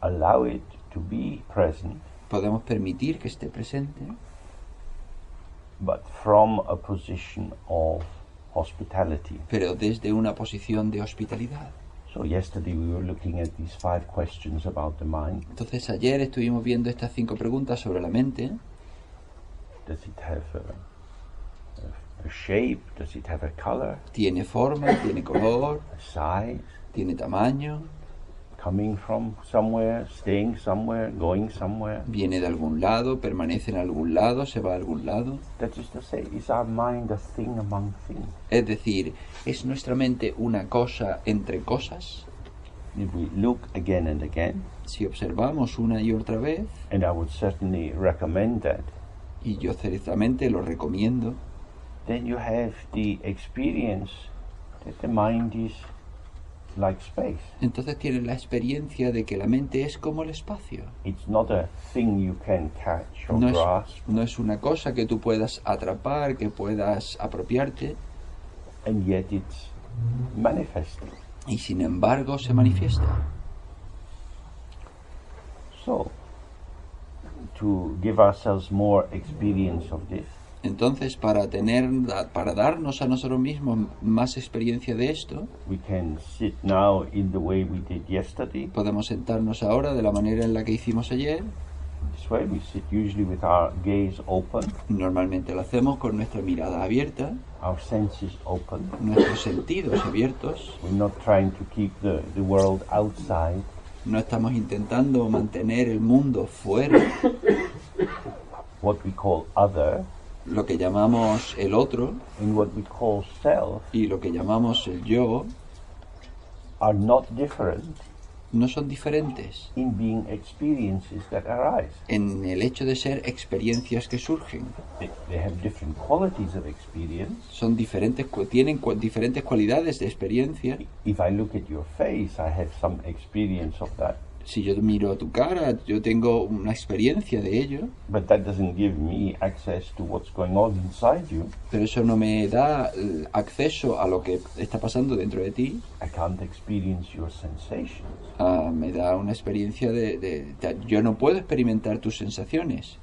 allow it to be present, podemos permitir que esté presente, but from a position of hospitality. pero desde una posición de hospitalidad. So yesterday we were looking at these 5 questions about the mind. Entonces ayer estuvimos viendo estas 5 preguntas sobre la mente. Does it have a shape? Does it have a color? Tiene forma, tiene color, A size? tiene tamaño, Coming from somewhere, staying somewhere, going somewhere? viene de algún lado, permanece en algún lado, se va a algún lado. That is to say, is our mind a thing among things? Es decir, ¿es nuestra mente una cosa entre cosas? If we look again and again, Si observamos una y otra vez, and I would certainly recommend that, y yo ciertamente lo recomiendo, then you have the experience that the mind is like space. entonces tienes la experiencia de que la mente es como el espacio. It's not a thing you can catch or No grasp, no es una cosa que tú puedas atrapar, que puedas apropiarte, and yet it's manifested. y sin embargo se manifiesta. So, to give ourselves more experience of this, Entonces, para darnos a nosotros mismos más experiencia de esto, we can sit now in the way we did yesterday. podemos sentarnos ahora de la manera en la que hicimos ayer. This way we sit usually with our gaze open, Normalmente lo hacemos con nuestra mirada abierta, our senses open. nuestros sentidos abiertos. We're not trying to keep the world outside. No estamos intentando mantener el mundo fuera, What we call other lo que llamamos el otro and what we call self y lo que llamamos el yo, are not different no son diferentes in being experiences that arise. en el hecho de ser experiencias que surgen. They have different qualities of experience. Son diferentes, tienen diferentes cualidades de experiencia. If I look at your face, I have some experience of that. Si yo miro a tu cara, yo tengo una experiencia de ello, But that doesn't give me access to what's going on inside you. pero eso no me da acceso a lo que está pasando dentro de ti. I can't experience your sensations. Me da una experiencia yo no puedo experimentar tus sensaciones.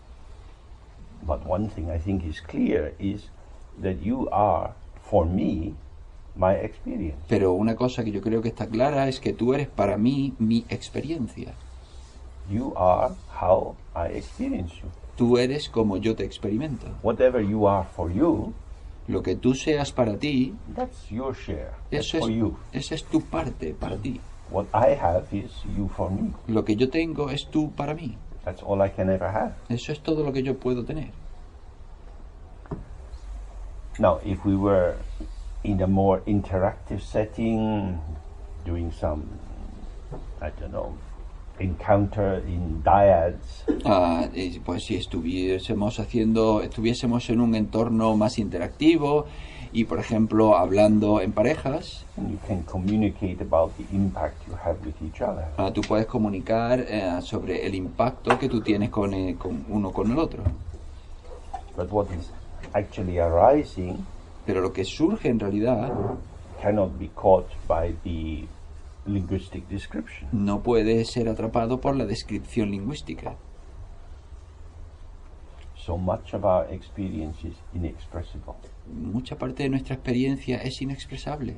But one thing I think is clear is that you are, for me, my experience. Pero una cosa que yo creo que está clara es que tú eres para mí mi experiencia. You are how I experience you. Tú eres como yo te experimento. Whatever you are for you, Lo que tú seas para ti, that's your share. That's eso for you. esa es tu parte para ti. What I have is you for me. Lo que yo tengo es tú para mí. That's all I can ever have. Eso es todo lo que yo puedo tener. Now, if we were in a more interactive setting, doing some, I don't know, encounter in dyads, Pues si estuviésemos en un entorno más interactivo y, por ejemplo, hablando en parejas, you can communicate about the impact you have with each other. tú puedes comunicar sobre el impacto que tú tienes con uno con el otro. But what is actually arising Pero lo que surge en realidad cannot be caught by the linguistic description. no puede ser atrapado por la descripción lingüística. So much of our experience is inexpressible. Mucha parte de nuestra experiencia es inexpresable.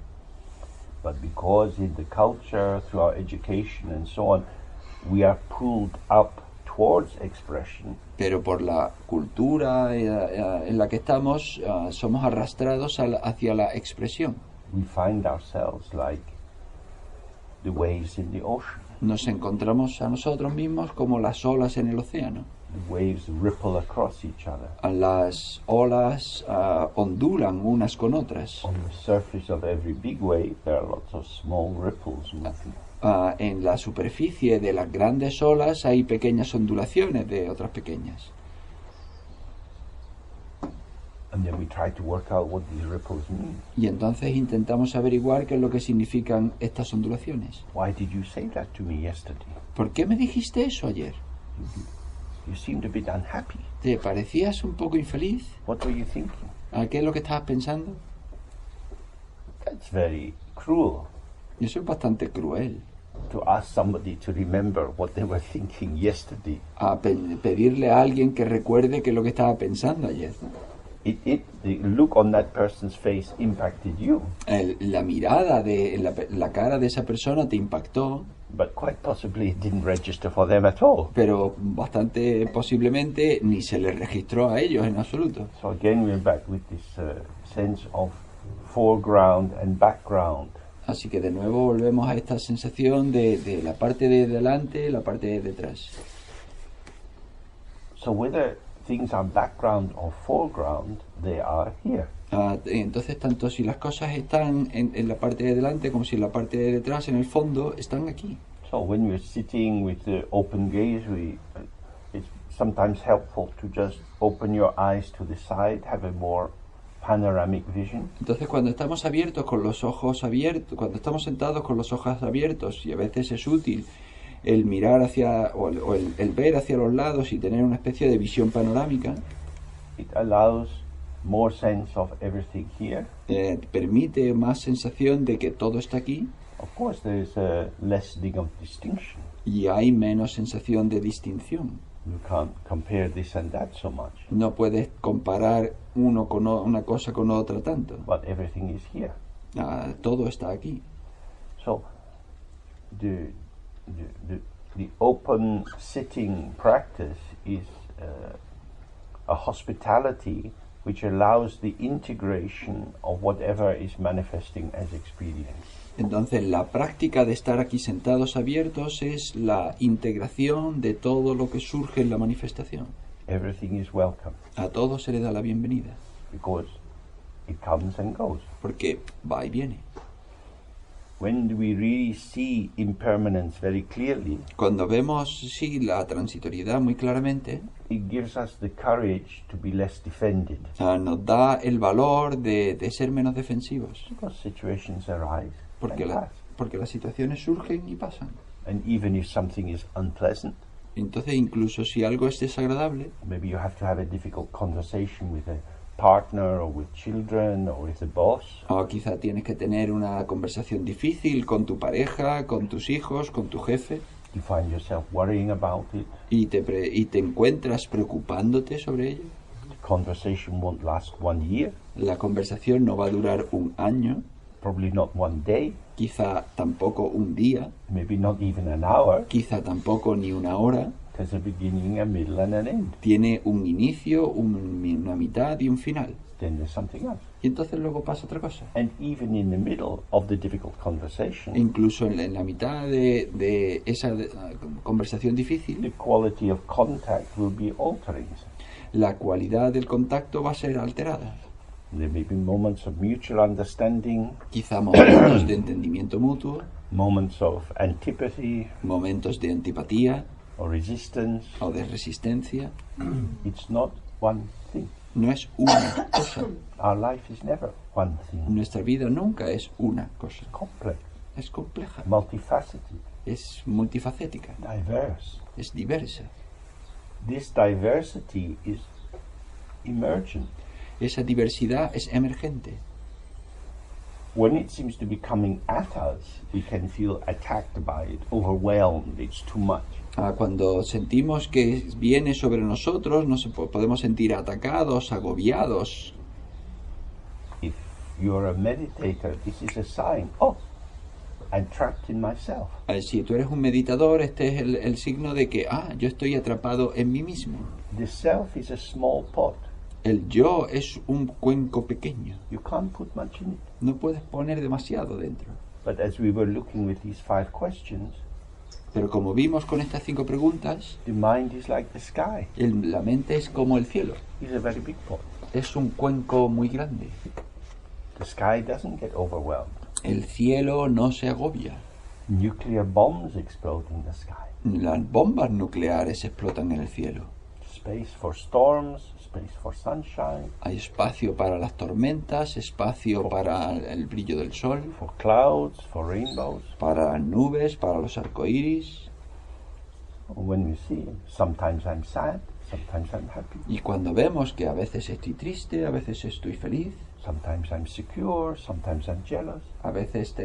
But because in the culture, through our education and so on, we are pulled up towards expression, Pero por la cultura en la que estamos, somos arrastrados hacia la expresión. we find ourselves like the waves in the ocean. Nos encontramos a nosotros mismos como las olas en el océano. The waves ripple across each other. Las olas ondulan unas con otras. On the surface of every big wave, there are lots of small ripples moving. En la superficie de las grandes olas hay pequeñas ondulaciones de otras pequeñas. And then we try to work out what these ripples mean. Y entonces intentamos averiguar qué es lo que significan estas ondulaciones. Why did you say that to me yesterday? ¿Por qué me dijiste eso ayer? You seemed a bit unhappy. ¿Te parecías un poco infeliz? What were you thinking? ¿A qué es lo que estabas pensando? That's very cruel, Y eso es bastante cruel. to ask somebody to remember what they were thinking yesterday. Pedirle a alguien que recuerde qué es lo que estaba pensando ayer. The look on that person's face impacted you, La mirada de la cara de esa persona te impactó, but quite possibly it didn't register for them at all. pero bastante posiblemente ni se les registró a ellos en absoluto. So again we're back with this sense of foreground and background. Así que de nuevo volvemos a esta sensación de la parte de delante y la parte de detrás. So whether things are background or foreground, they are here. Entonces, tanto si las cosas están en la parte de delante como si en la parte de detrás, en el fondo, están aquí. So when we're sitting with the open gaze, it's sometimes helpful to just open your eyes to the side, have a more panoramic vision. Entonces, cuando estamos abiertos con los ojos abiertos, cuando estamos sentados con los ojos abiertos, y a veces es útil el mirar hacia, o el ver hacia los lados y tener una especie de visión panorámica, It allows more sense of everything here. permite más sensación de que todo está aquí, Of course, there is a lessening of distinction. y hay menos sensación de distinción. You can't compare this and that so much, No puedes comparar una cosa con otra tanto. but everything is here. Todo está aquí. So the open sitting practice is a hospitality which allows the integration of whatever is manifesting as experience. Entonces, la práctica de estar aquí sentados abiertos es la integración de todo lo que surge en la manifestación. Everything is welcome A todo se le da la bienvenida, because it comes and goes. porque va y viene. When we really see impermanence very clearly, Cuando vemos, sí, la transitoriedad muy claramente, it gives us the courage to be less defended, nos da el valor de ser menos defensivos, because situations arise porque, and pass. porque las situaciones surgen y pasan. And even if something is unpleasant, Entonces, incluso si algo es desagradable, maybe you have to have a difficult conversation with a partner or with children or with the boss, o quizá tienes que tener una conversación difícil con tu pareja, con tus hijos, con tu jefe, you find yourself worrying about it. y te encuentras preocupándote sobre ello. The conversation won't last 1 year, La conversación no va a durar un año, probably not 1 day, quizá tampoco un día, maybe not even an hour. quizá tampoco ni una hora. There's a beginning, a middle, and an end. Tiene un inicio, una mitad y un final. Then there's something else. Y entonces luego pasa otra cosa. And even in the middle of the difficult conversation, Incluso en la mitad de esa conversación difícil, the quality of contact will be altering. la cualidad del contacto va a ser alterada. There may be moments of mutual understanding, Quizá momentos de entendimiento mutuo, moments of antipathy momentos de antipatía or resistance. o de resistencia. It's not one thing. No es una cosa. Our life is never one thing. Nuestra vida nunca es una cosa. Complex, Es compleja, multifaceted, es multifacética, diverse. es diversa. This diversity is emergent. Esa diversidad es emergente. when it seems to be coming at us, we can feel attacked by it, overwhelmed, it's too much. Cuando sentimos que viene sobre nosotros, podemos sentir atacados, agobiados. If you're a meditator, this is a sign, oh, I'm trapped in myself. Si tú eres un meditador, este es el signo de que, yo estoy atrapado en mí mismo. The self is a small pot. El yo es un cuenco pequeño. You can't put much in it. No puedes poner demasiado dentro. But as we were looking with these 5 questions, Pero como vimos con estas 5 preguntas, the mind is like the sky. la mente es como el cielo. It's a very big pot. Es un cuenco muy grande. The sky doesn't get overwhelmed. El cielo no se agobia. Nuclear bombs explode in the sky. Las bombas nucleares explotan en el cielo. Space for storms, space for sunshine, Hay espacio para las tormentas, espacio para el brillo del sol, for clouds, for rainbows. para las nubes, para los arcoíris. When we see, sometimes I'm sad, sometimes I'm happy, Y cuando vemos que a veces estoy triste, a veces estoy feliz, sometimes I'm secure, sometimes I'm jealous. a veces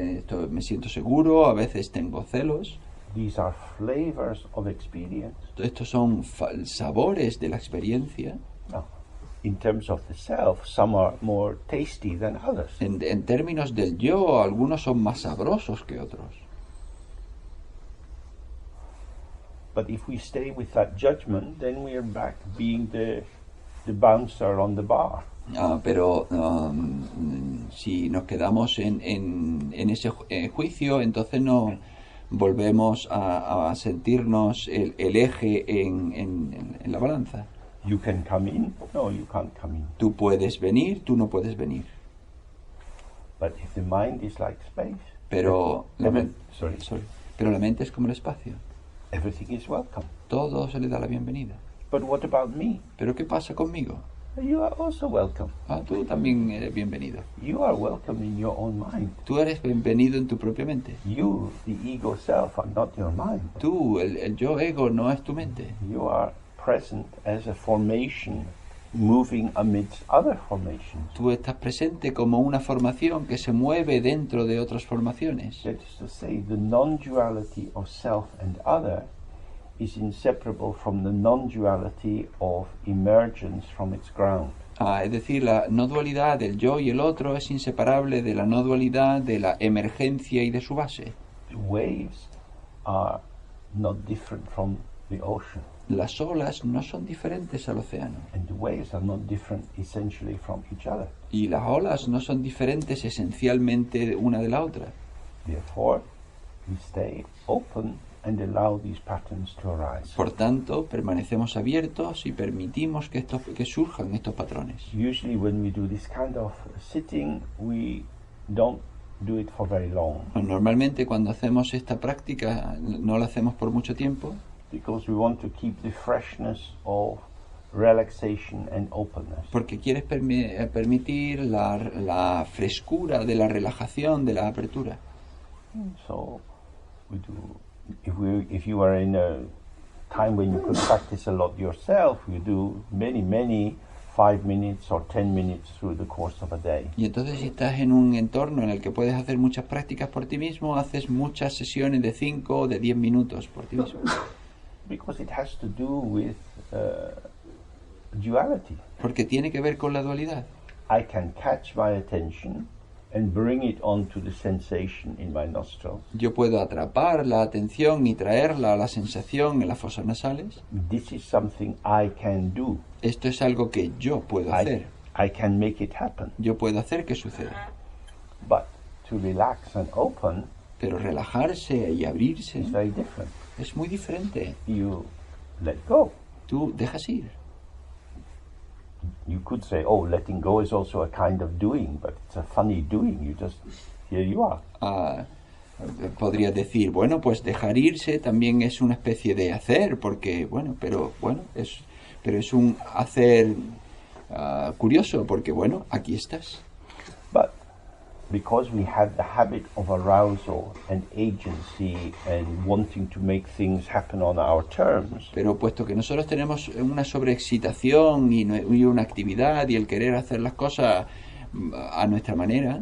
me siento seguro, a veces tengo celos. These are flavors of experience. Estos son sabores de la experiencia. Now, in terms of the self, some are more tasty than others. En términos del yo, algunos son más sabrosos que otros. But if we stay with that judgment, then we are back being the bouncer on the bar. Pero si nos quedamos en ese juicio, entonces no volvemos a sentirnos el eje en la balanza. You can come in, no, you can't come in. Tú puedes venir, tú no puedes venir. But if the mind is like space, Pero la Sorry. mente es como el espacio. everything is welcome. Todo se le da la bienvenida. But what about me? ¿Pero qué pasa conmigo? You are also welcome. Tú también eres bienvenido. You are welcome in your own mind. Tú eres bienvenido en tu propia mente. You, the ego self, are not your mind. Tú, el yo ego, no es tu mente. You are present as a formation moving amidst other formations. Tú estás presente como una formación que se mueve dentro de otras formaciones. That is to say, the non-duality of self and other is inseparable from the non-duality of emergence from its ground. Es decir, la no dualidad del yo y el otro es inseparable de la no dualidad de la emergencia y de su base. The waves are not different from the ocean, Las olas no son diferentes al océano. and the waves are not different essentially from each other. Y las olas no son diferentes esencialmente una de la otra. Therefore, we stay open and allow these patterns to arise. Por tanto, permanecemos abiertos y permitimos que surjan estos patrones. Usually when we do this kind of sitting, we don't do it for very long, Normalmente cuando hacemos esta práctica no la hacemos por mucho tiempo because we want to keep the freshness of relaxation and openness. porque quieres permitir la frescura de la relajación, de la apertura. So we do. If you are in a time when you could practice a lot yourself, you do many 5 minutes or 10 minutes through the course of a day. Y entonces si estás en un entorno en el que puedes hacer muchas prácticas por ti mismo, haces muchas sesiones de 5 o de 10 minutos por ti mismo. Because it has to do with duality. Porque tiene que ver con la dualidad. I can catch my attention and bring it onto the sensation in my nostrils. Yo puedo atrapar la atención y traerla a la sensación en las fosas nasales. This is something I can do. Esto es algo que yo puedo hacer. I can make it happen. Yo puedo hacer que suceda. But to relax and open Pero relajarse y abrirse is very different. es muy diferente. You let go. Tú dejas ir. You could say, oh, letting go is also a kind of doing, but it's a funny doing. Here you are. Podrías decir, bueno, pues dejar irse también es una especie de hacer, porque, es un hacer curioso, porque, aquí estás. But because we have the habit of arousal and agency and wanting to make things happen on our terms, Pero puesto que nosotros tenemos una sobreexcitación y una actividad y el querer hacer las cosas a nuestra manera,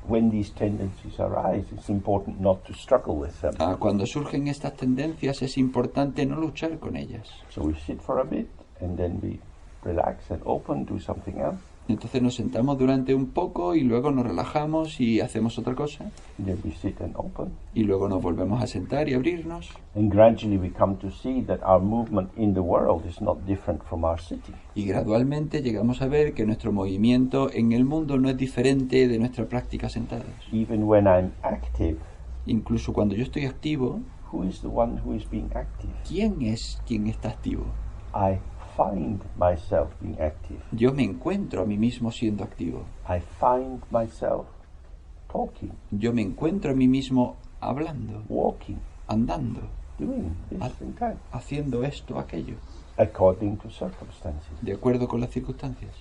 when these tendencies arise, it's important not to struggle with them. Cuando surgen estas tendencias es importante no luchar con ellas. So we sit for a bit and then we relax and open, do something else. Entonces nos sentamos durante un poco y luego nos relajamos y hacemos otra cosa. And then we sit and open. Y luego nos volvemos a sentar y abrirnos. And gradually we come to see that our movement in the world is not different from our sitting. Y gradualmente llegamos a ver que nuestro movimiento en el mundo no es diferente de nuestra práctica sentados. Even when I'm active, Incluso cuando yo estoy activo, who is the one who is being active? ¿quién es quien está activo? I find myself being active. Yo me encuentro a mí mismo siendo activo. I find myself talking, Yo me encuentro a mí mismo hablando, walking, andando, doing this and that, haciendo esto, aquello, according to circumstances. de acuerdo con las circunstancias.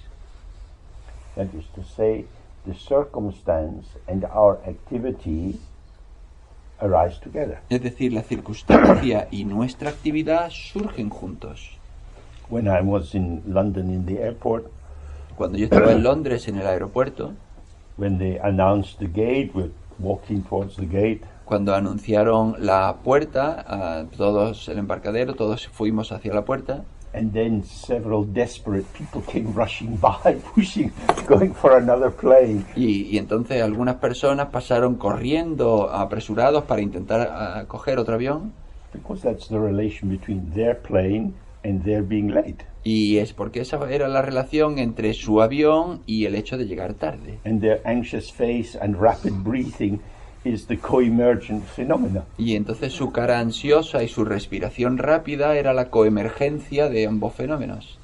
That is to say, the circumstance and our activity arise together. Es decir, la circunstancia y nuestra actividad surgen juntos. When I was in London in the airport, Cuando yo estaba en Londres en el aeropuerto, when they announced the gate, we're walking towards the gate, cuando anunciaron la puerta, todos, el embarcadero, todos fuimos hacia la puerta, and then several desperate people came rushing by, pushing, going for another plane. y entonces algunas personas pasaron corriendo, apresurados para intentar coger otro avión, Because that's the relation between their plane and their being late. y es porque esa era la relación entre su avión y el hecho de llegar tarde. And their anxious face and rapid breathing is the co-emergent phenomena. Y entonces su cara ansiosa y su respiración rápida era la coemergencia de ambos fenómenos.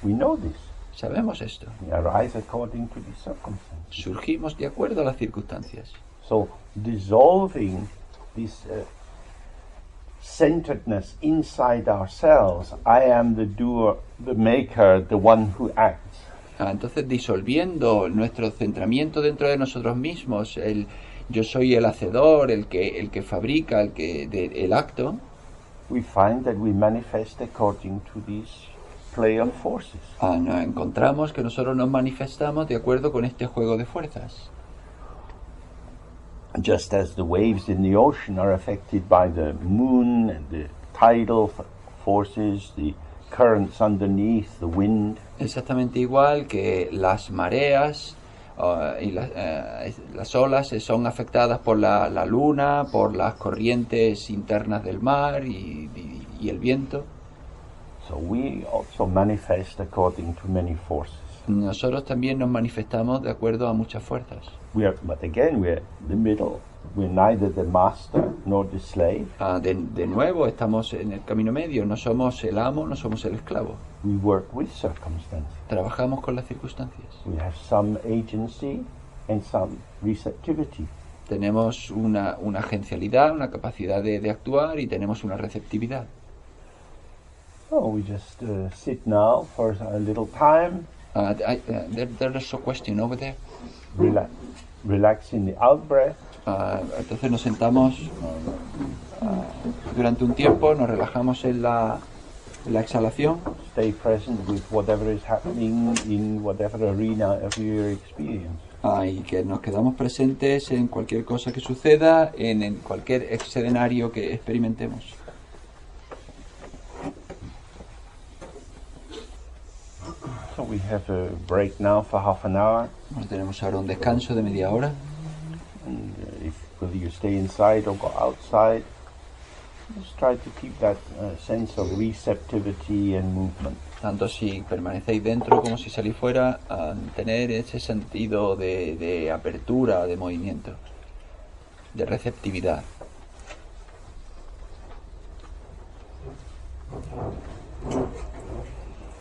We know this. Sabemos esto. We arise according to the circumstances. Surgimos de acuerdo a las circunstancias. So dissolving this centeredness inside ourselves, I am the doer, the maker, the one who acts. Entonces disolviendo nuestro centramiento dentro de nosotros mismos, yo soy el hacedor, el que fabrica, el acto, We find that we manifest according to these play of forces. nos encontramos que nosotros nos manifestamos de acuerdo con este juego de fuerzas. Just as the waves in the ocean are affected by the moon and the tidal forces, the currents underneath, the wind, Exactamente igual que las mareas y las olas son afectadas por la luna, por las corrientes internas del mar y el viento. so we also manifest according to many forces. Nosotros también nos manifestamos de acuerdo a muchas fuerzas. But again, we're the middle. We're neither the master nor the slave. De nuevo, estamos en el camino medio. No somos el amo, no somos el esclavo. We work with circumstances. Trabajamos con las circunstancias. We have some agency and some receptivity. Tenemos una agencialidad, una capacidad de actuar y tenemos una receptividad. So we just sit now for a little time, There's a question over there. relaxing the out-breath, Entonces nos sentamos durante un tiempo, nos relajamos en la exhalación stay present with whatever is happening in whatever arena of your experience. y que nos quedamos presentes en cualquier cosa que suceda, en cualquier escenario que experimentemos. So we have a break now for half an hour, Tenemos ahora un descanso de media hora. and whether you stay inside or go outside, just try to keep that sense of receptivity and movement. Tanto si permanecéis dentro como si salís fuera, tener ese sentido de apertura, de movimiento, de receptividad.